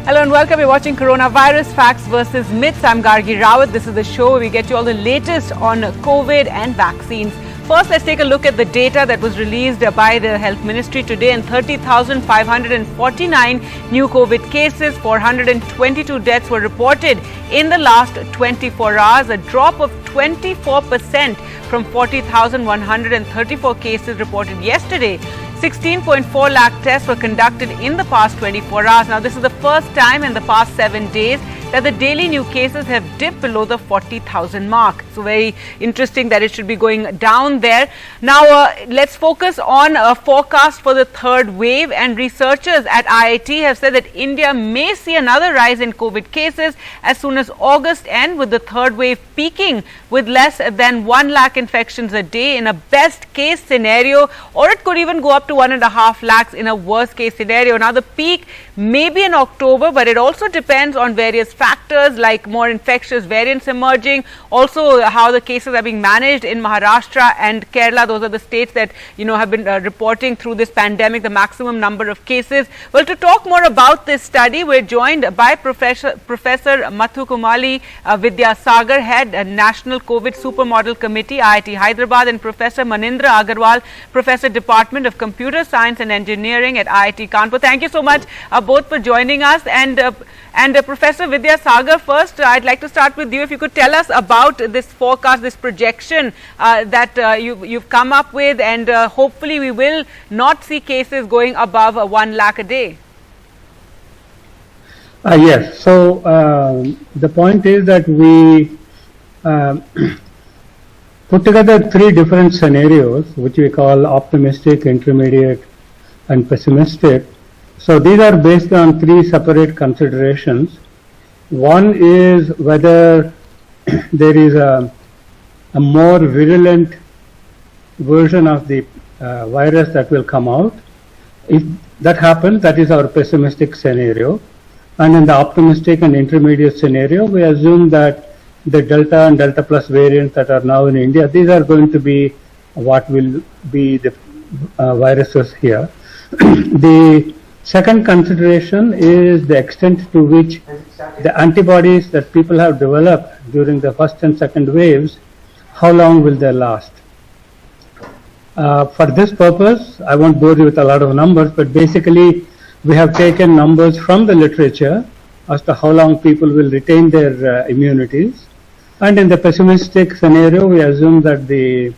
Hello and welcome. You're watching Coronavirus Facts versus Myths. I'm Gargi Rawat. This is the show where we get you all the latest on COVID and vaccines. First, let's take a look at the data that was released by the Health Ministry today. And 30,549 new COVID cases, 422 deaths were reported in the last 24 hours, a drop of 24% from 40,134 cases reported yesterday. 16.4 lakh tests were conducted in the past 24 hours. Now, this is the first time in the past 7 days that the daily new cases have dipped below the 40,000 mark. So, very interesting that it should be going down there. Now, let's focus on a forecast for the third wave. And researchers at IIT have said that India may see another rise in COVID cases as soon as August end, with the third wave peaking with less than 1 lakh infections a day in a best case scenario, or it could even go up to 1.5 lakhs in a worst case scenario. Now, the peak may be in October, but it also depends on various factors like more infectious variants emerging, also how the cases are being managed in Maharashtra and Kerala. Those are the states that have been reporting through this pandemic the maximum number of cases. Well, to talk more about this study, we're joined by Professor Mathukumalli Vidyasagar, head National COVID Supermodel Committee, IIT Hyderabad, and Professor Manindra Agarwal, Professor Department of Computer Science and Engineering at IIT Kanpur. Thank you so much both for joining us. And Professor Vidyasagar, first I'd like to start with you. If you could tell us about this forecast, this projection that you've come up with, and hopefully we will not see cases going above 1 lakh a day. Yes, so the point is that we put together 3 different scenarios, which we call optimistic, intermediate, and pessimistic. So these are based on 3 separate considerations. One is whether there is a more virulent version of the virus that will come out. If that happens, that is our pessimistic scenario. And in the optimistic and intermediate scenario, we assume that the Delta and Delta Plus variants that are now in India, these are going to be what will be the viruses here. The second consideration is the extent to which the antibodies that people have developed during the first and second waves, how long will they last? For this purpose, I won't bore you with a lot of numbers, but basically we have taken numbers from the literature as to how long people will retain their immunities. And in the pessimistic scenario, we assume that the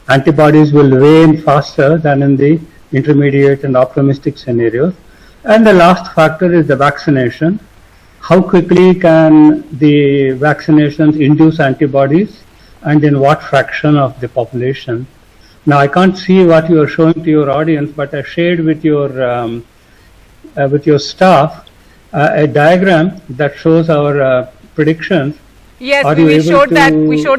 antibodies will wane faster than in the intermediate and optimistic scenarios. And the last factor is the vaccination. How quickly can the vaccinations induce antibodies, and in what fraction of the population? Now, I can't see what you are showing to your audience, but I shared with your staff a diagram that shows our predictions. Yes, we showed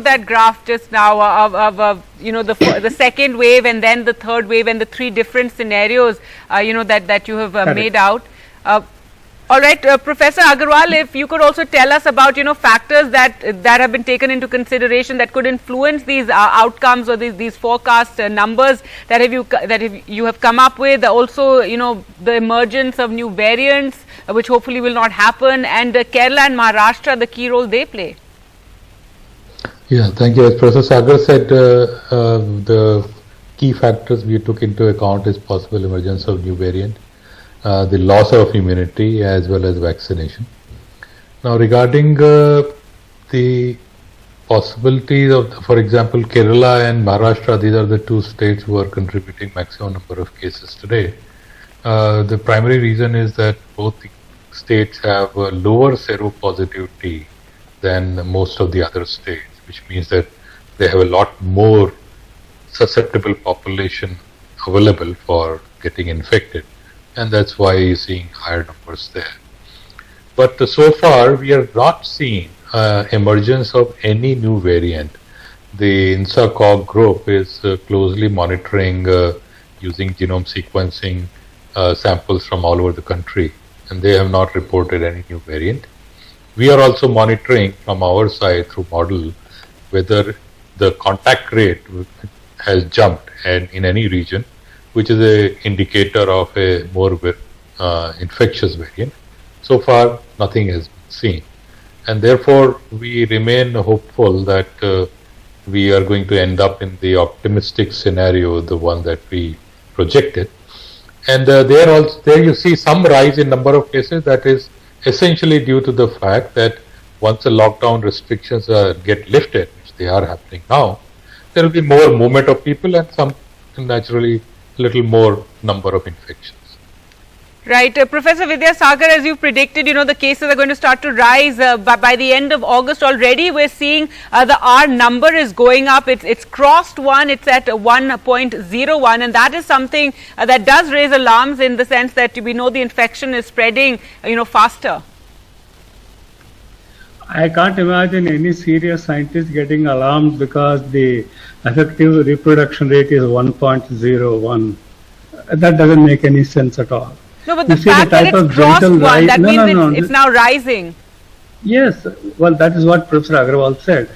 that graph just now of the second wave and then the third wave and the 3 different scenarios that you have made out. All right, Professor Agarwal, if you could also tell us about factors that have been taken into consideration that could influence these outcomes or these forecast numbers that you have come up with. Also, the emergence of new variants, which hopefully will not happen, and Kerala and Maharashtra, the key role they play. Yeah, thank you. As Professor Sagar said, the key factors we took into account is possible emergence of new variant, the loss of immunity, as well as vaccination. Now, regarding the possibilities of, for example, Kerala and Maharashtra, these are the 2 states who are contributing maximum number of cases today. The primary reason is that both the states have a lower seropositivity than most of the other states, which means that they have a lot more susceptible population available for getting infected, and that's why you're seeing higher numbers there. But so far, we are not seeing emergence of any new variant. The INSA-CoG group is closely monitoring using genome sequencing samples from all over the country, and they have not reported any new variant. We are also monitoring from our side through model whether the contact rate has jumped in any region, which is an indicator of a more infectious variant. So far, nothing has been seen. And therefore, we remain hopeful that we are going to end up in the optimistic scenario, the one that we projected. And there you see some rise in number of cases. That is essentially due to the fact that once the lockdown restrictions get lifted, which they are happening now, there will be more movement of people and some naturally little more number of infections. Right. Professor Vidyasagar, as you predicted, the cases are going to start to rise by the end of August already. We're seeing the R number is going up. It's crossed 1. It's at 1.01. And that is something that does raise alarms in the sense that we know the infection is spreading, faster. I can't imagine any serious scientist getting alarmed because the effective reproduction rate is 1.01. That doesn't make any sense at all. No, but the fact that it's crossed 1, that means it's now rising. Yes, well, that is what Professor Agarwal said,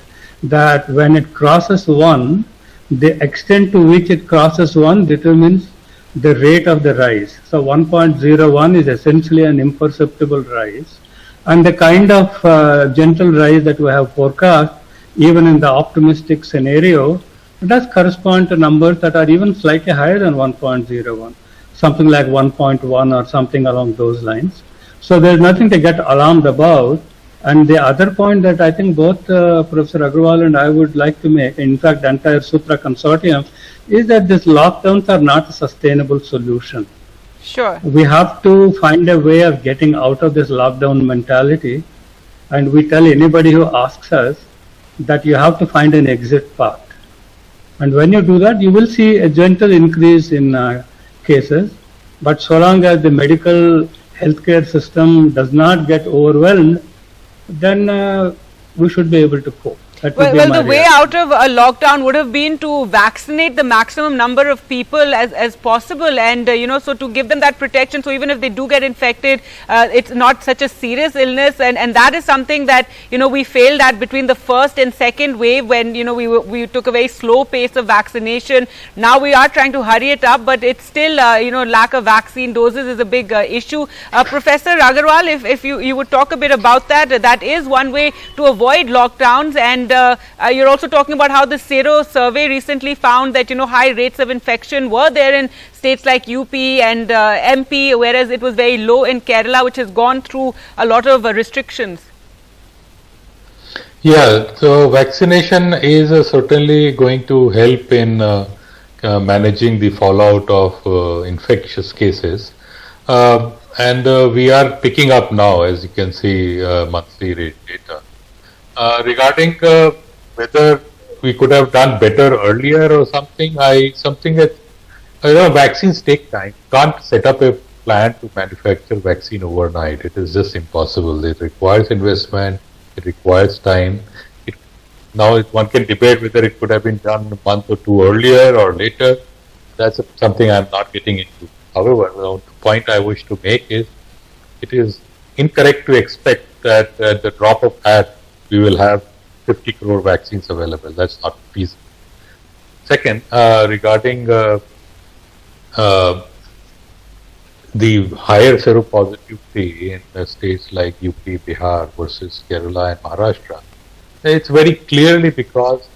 that when it crosses 1, the extent to which it crosses 1 determines the rate of the rise. So 1.01 is essentially an imperceptible rise. And the kind of gentle rise that we have forecast, even in the optimistic scenario, does correspond to numbers that are even slightly higher than 1.01. Something like 1.1 or something along those lines. So there's nothing to get alarmed about. And the other point that I think both Professor Agarwal and I would like to make, in fact, the entire Sutra consortium, is that these lockdowns are not a sustainable solution. Sure. We have to find a way of getting out of this lockdown mentality. And we tell anybody who asks us that you have to find an exit path. And when you do that, you will see a gentle increase in cases, but so long as the medical healthcare system does not get overwhelmed, then we should be able to cope. Well, the way out of a lockdown would have been to vaccinate the maximum number of people as possible, and so to give them that protection, so even if they do get infected, it's not such a serious illness, and that is something that we failed at between the first and second wave, when we took a very slow pace of vaccination. Now we are trying to hurry it up, but it's still lack of vaccine doses is a big issue. Professor Agarwal, if you would talk a bit about that, that is one way to avoid lockdowns. And you're also talking about how the Sero survey recently found that high rates of infection were there in states like UP and MP, whereas it was very low in Kerala, which has gone through a lot of restrictions. Yeah, so vaccination is certainly going to help in managing the fallout of infectious cases, and we are picking up now, as you can see, monthly rate data. Regarding whether we could have done better earlier or something, that vaccines take time. You can't set up a plan to manufacture vaccine overnight. It is just impossible. It requires investment. It requires time. Now one can debate whether it could have been done a month or two earlier or later. That's something I'm not getting into. However, the point I wish to make is it is incorrect to expect that at the drop of hat we will have 50 crore vaccines available. That's not feasible. Second, regarding the higher seropositivity in states like UP, Bihar versus Kerala and Maharashtra, it's very clearly because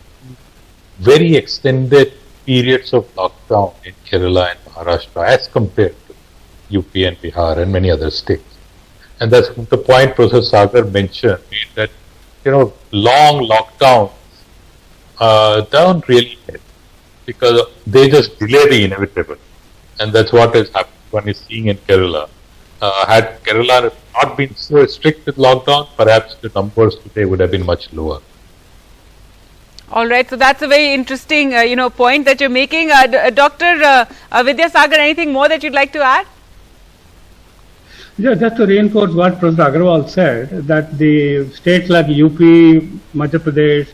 very extended periods of lockdown in Kerala and Maharashtra as compared to UP and Bihar and many other states. And that's the point Professor Sagar mentioned, that long lockdowns don't really help because they just delay the inevitable, and that's what is happening. One is seeing in Kerala. Had Kerala not been so strict with lockdown, perhaps the numbers today would have been much lower. All right, so that's a very interesting, point that you're making. Dr. Vidyasagar, anything more that you'd like to add? Yeah, just to reinforce what Professor Agarwal said, that the states like UP, Madhya Pradesh,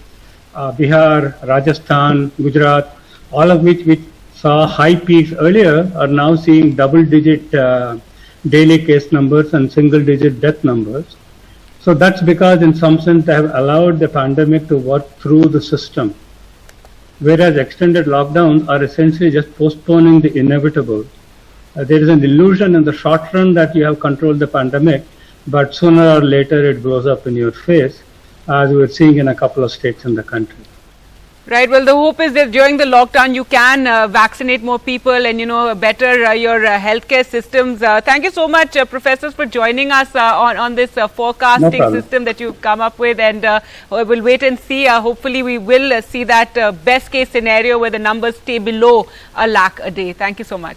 Bihar, Rajasthan, Gujarat, all of which saw high peaks earlier, are now seeing double-digit daily case numbers and single-digit death numbers. So that's because in some sense they have allowed the pandemic to work through the system, whereas extended lockdowns are essentially just postponing the inevitable. There is an illusion in the short run that you have controlled the pandemic, but sooner or later it blows up in your face, as we're seeing in a couple of states in the country. Right. Well, the hope is that during the lockdown you can vaccinate more people and, better your healthcare systems. Thank you so much, professors, for joining us on this forecasting system that you've come up with. And we'll wait and see. Hopefully, we will see that best case scenario where the numbers stay below 1 lakh a day. Thank you so much.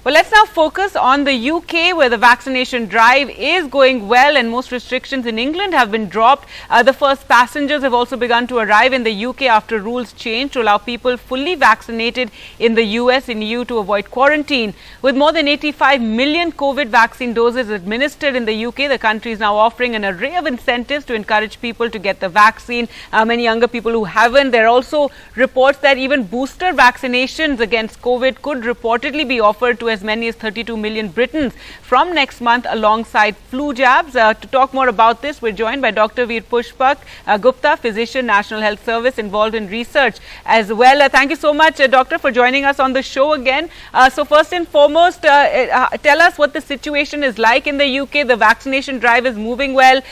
Well, let's now focus on the UK, where the vaccination drive is going well and most restrictions in England have been dropped. The first passengers have also begun to arrive in the UK after rules changed to allow people fully vaccinated in the US and EU to avoid quarantine. With more than 85 million COVID vaccine doses administered in the UK, the country is now offering an array of incentives to encourage people to get the vaccine. Many younger people who haven't. There are also reports that even booster vaccinations against COVID could reportedly be offered to as many as 32 million Britons from next month alongside flu jabs. To talk more about this, we're joined by Dr. Veer Pushpak Gupta, physician, National Health Service, involved in research as well. Thank you so much, Doctor, for joining us on the show again. So first and foremost, tell us what the situation is like in the UK. The vaccination drive is moving well.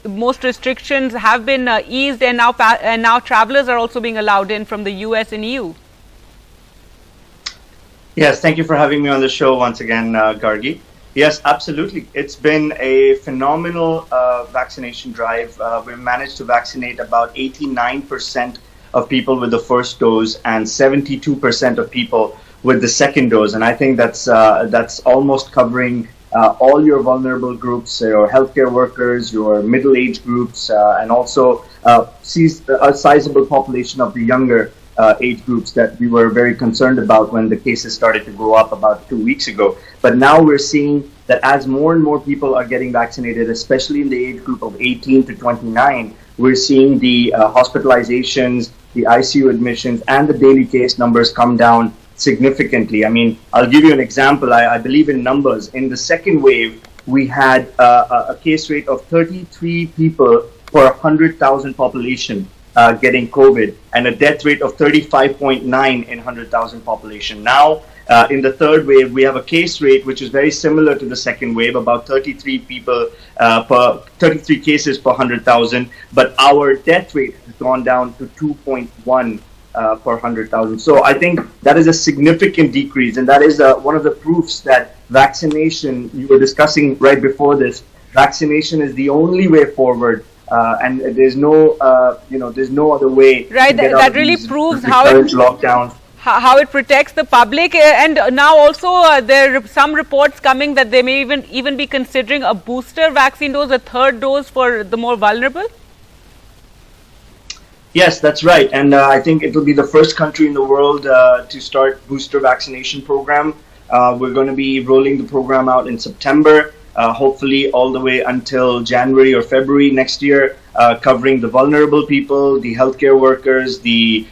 Most restrictions have been eased, and now travelers are also being allowed in from the US and EU. Yes, thank you for having me on the show once again, Gargi. Yes, absolutely. It's been a phenomenal vaccination drive. We've managed to vaccinate about 89% of people with the first dose and 72% of people with the second dose. And I think that's almost covering all your vulnerable groups, your healthcare workers, your middle-aged groups, and also a sizable population of the younger age groups that we were very concerned about when the cases started to go up about 2 weeks ago. But now we're seeing that as more and more people are getting vaccinated, especially in the age group of 18 to 29, we're seeing the hospitalizations, the ICU admissions, and the daily case numbers come down significantly. I mean, I'll give you an example. I believe in numbers. In the second wave, we had a case rate of 33 people per 100,000 population getting COVID, and a death rate of 35.9 in 100,000 population. Now, in the third wave, we have a case rate which is very similar to the second wave, about 33 cases per 100,000, but our death rate has gone down to 2.1 per 100,000. So I think that is a significant decrease, and that is one of the proofs that vaccination, you were discussing right before this, vaccination is the only way forward. And there's no other way. Right, that really proves how it protects the public. And now also there are some reports coming that they may even be considering a booster vaccine dose, a third dose for the more vulnerable. Yes, that's right. And I think it will be the first country in the world to start booster vaccination program. We're going to be rolling the program out in September. Hopefully all the way until January or February next year, covering the vulnerable people, the healthcare workers, the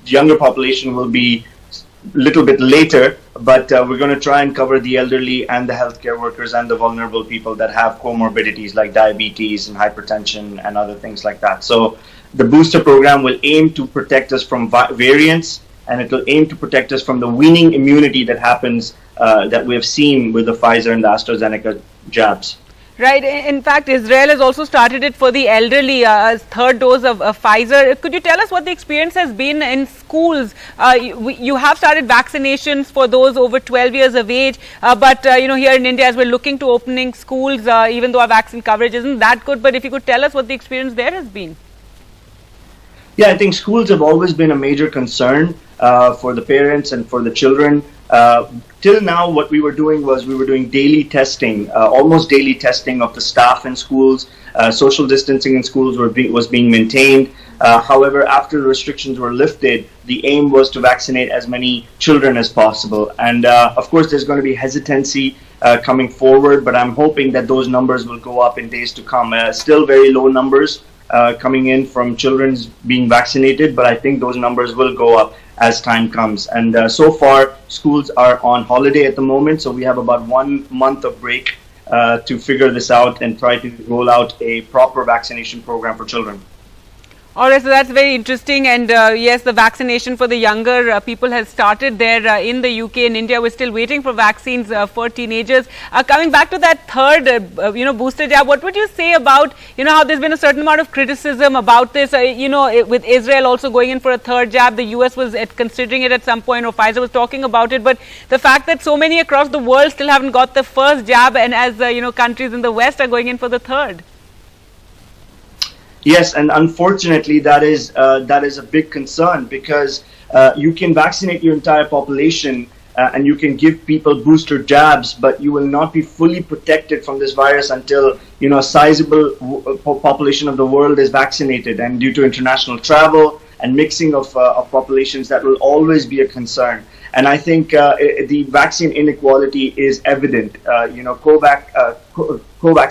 younger population will be a little bit later, but we're going to try and cover the elderly and the healthcare workers and the vulnerable people that have comorbidities like diabetes and hypertension and other things like that. So the booster program will aim to protect us from variants, and it will aim to protect us from the waning immunity that happens that we have seen with the Pfizer and the AstraZeneca jabs. Right. In fact, Israel has also started it for the elderly, third dose of Pfizer. Could you tell us what the experience has been in schools? You have started vaccinations for those over 12 years of age, but here in India, as we're looking to opening schools, even though our vaccine coverage isn't that good, but if you could tell us what the experience there has been. Yeah, I think schools have always been a major concern for the parents and for the children. Till now, what we were doing was we were doing daily testing, almost daily testing of the staff in schools. Social distancing in schools was being maintained. However, after the restrictions were lifted, the aim was to vaccinate as many children as possible. And of course, there's going to be hesitancy coming forward, but I'm hoping that those numbers will go up in days to come. Still very low numbers coming in from children being vaccinated, but I think those numbers will go up as time comes. And so far, schools are on holiday at the moment, so we have about 1 month of break to figure this out and try to roll out a proper vaccination program for children. All right, so that's very interesting. And yes, the vaccination for the younger people has started there in the UK. In India, we're still waiting for vaccines for teenagers. Coming back to that third, booster jab, what would you say about, how there's been a certain amount of criticism about this? With Israel also going in for a third jab, the US was considering it at some point, or Pfizer was talking about it. But the fact that so many across the world still haven't got the first jab, and as countries in the West are going in for the third. Yes, and unfortunately, that is a big concern, because you can vaccinate your entire population and you can give people booster jabs, but you will not be fully protected from this virus until a sizable population of the world is vaccinated. And due to international travel and mixing of populations, that will always be a concern. And I think the vaccine inequality is evident. COVAX,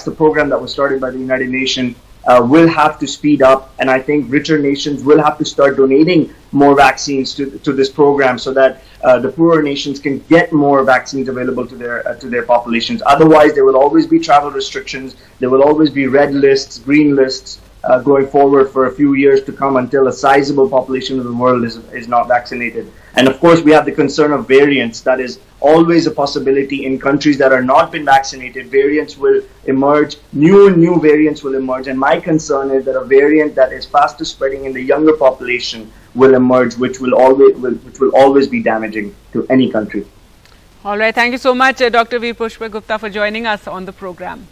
the program that was started by the United Nations, will have to speed up, and I think richer nations will have to start donating more vaccines to this program, so that the poorer nations can get more vaccines available to their populations. Otherwise, there will always be travel restrictions. There will always be red lists, green lists going forward for a few years to come, until a sizable population of the world is not vaccinated. And of course, we have the concern of variants. That is always a possibility in countries that are not been vaccinated. Variants will emerge, new variants will emerge, and my concern is that a variant that is faster spreading in the younger population will emerge, which will always be damaging to any country. All right, thank you so much, Dr. V. Pushpa Gupta, for joining us on the program.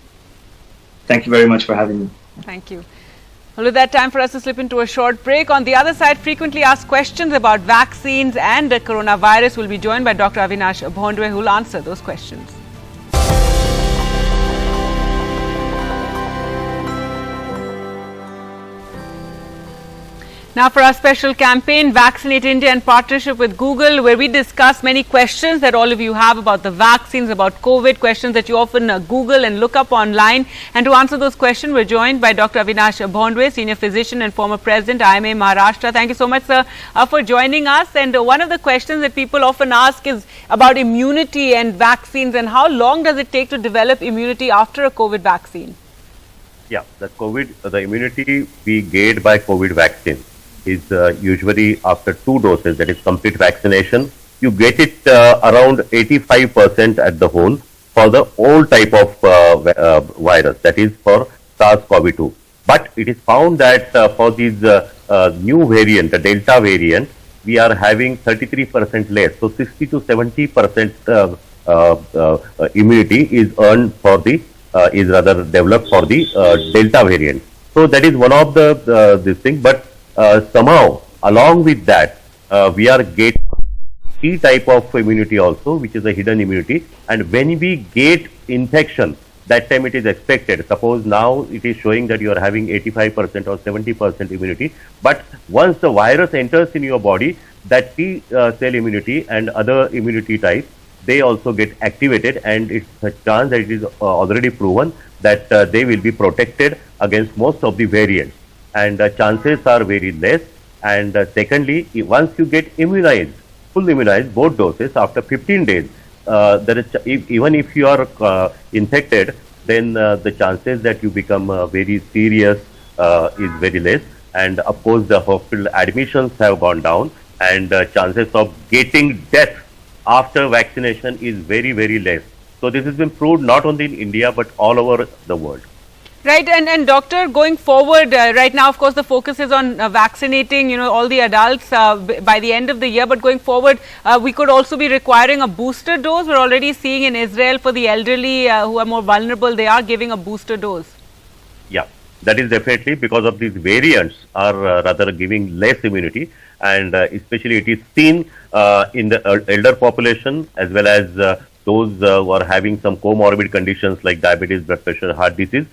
Thank you very much for having me. Thank you. Well, with that, time for us to slip into a short break. On the other side, frequently asked questions about vaccines and the coronavirus will be joined by Dr. Avinash Bhondwe, who will answer those questions. Now for our special campaign, Vaccinate India, in partnership with Google, where we discuss many questions that all of you have about the vaccines, about COVID, questions that you often Google and look up online. And to answer those questions, we're joined by Dr. Avinash Bhondwe, Senior Physician and former President, IMA Maharashtra. Thank you so much, sir, for joining us. And one of the questions that people often ask is about immunity and vaccines, and how long does it take to develop immunity after a COVID vaccine? Yeah, the immunity we get by COVID vaccine is usually after 2 doses, that is complete vaccination. You get it around 85% at the whole for the old type of virus, that is for SARS-CoV-2. But it is found that for this new variant, the Delta variant, we are having 33% less. So 60 to 70% immunity is earned for the, is rather developed for the Delta variant. So that is one of the this thing. But somehow, along with that, we are getting key type of immunity also, which is a hidden immunity. And when we get infection, that time it is expected. Suppose now it is showing that you are having 85% or 70% immunity. But once the virus enters in your body, that T cell immunity and other immunity types, they also get activated, and it's a chance that it is already proven that they will be protected against most of the variants. And chances are very less. And secondly, once you get immunized, full immunized, both doses, after 15 days, there is, even if you are infected, then the chances that you become very serious is very less. And of course, the hospital admissions have gone down, and chances of getting death after vaccination is very, very less. So this has been proved not only in India, but all over the world. Right, and doctor, going forward, right now, of course, the focus is on vaccinating, all the adults by the end of the year. But going forward, we could also be requiring a booster dose. We're already seeing in Israel for the elderly who are more vulnerable, they are giving a booster dose. Yeah, that is definitely because of these variants are rather giving less immunity, and especially it is seen in the elder population, as well as those who are having some comorbid conditions like diabetes, blood pressure, heart disease.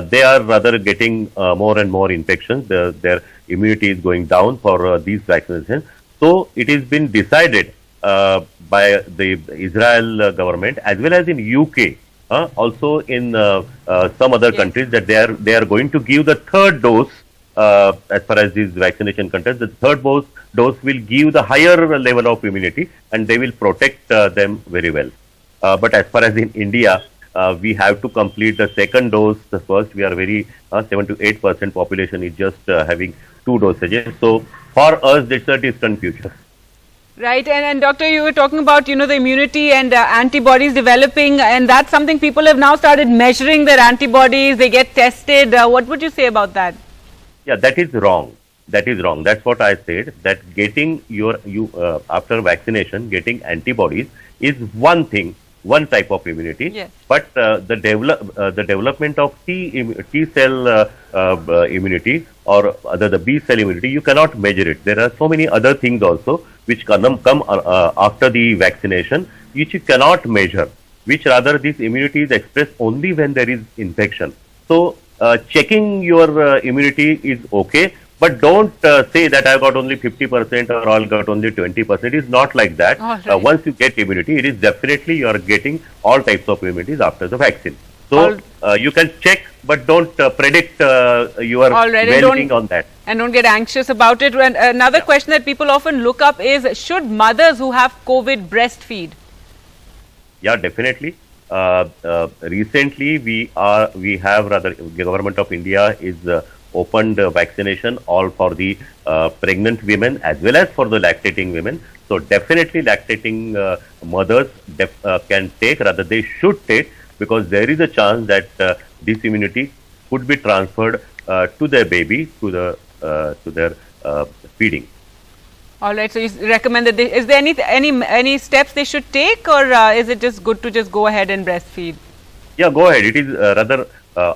They are rather getting more and more infections. Their immunity is going down for these vaccinations. So it has been decided by the Israel government, as well as in UK, also in some other countries, that they are going to give the third dose. As far as this vaccination concerns, the third dose will give the higher level of immunity, and they will protect them very well. But as far as in India, we have to complete the second dose first. We are very 7 to 8% population is just having 2 dosages. So for us, it's a distant future. Right, and Doctor, you were talking about, the immunity and antibodies developing, and that's something people have now started measuring their antibodies, they get tested. What would you say about that? Yeah, that is wrong. That is wrong. That's what I said, that getting after vaccination, getting antibodies is one thing, one type of immunity. Yes. But the development of T cell immunity or the B cell immunity, you cannot measure it. There are so many other things also which come after the vaccination, which you cannot measure, which rather this immunity is expressed only when there is infection. So checking your immunity is okay, but don't say that I got only 50% or I got only 20%. It is not like that. Right. Once you get immunity, it is definitely you are getting all types of immunities after the vaccine. So you can check, but don't predict your well-being on that. And don't get anxious about it. And another question that people often look up is, should mothers who have COVID breastfeed? Yeah, definitely. Recently, the government of India is opened vaccination all for the pregnant women as well as for the lactating women. So definitely lactating mothers can take, rather they should take, because there is a chance that this immunity could be transferred to their baby, to their feeding. All right. So you recommend that is there any steps they should take, or is it just good to just go ahead and breastfeed? Yeah, go ahead. It is rather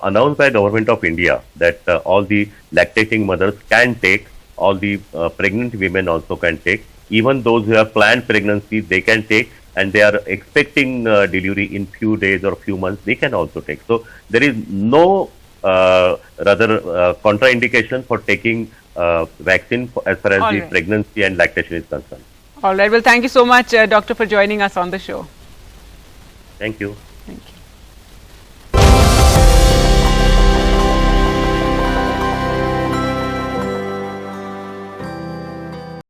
announced by Government of India that all the lactating mothers can take, all the pregnant women also can take, even those who have planned pregnancies, they can take, and they are expecting delivery in few days or few months, they can also take. So there is no contraindication for taking vaccine as far as the pregnancy and lactation is concerned. All right. Well, thank you so much, Doctor, for joining us on the show. Thank you. Thank you.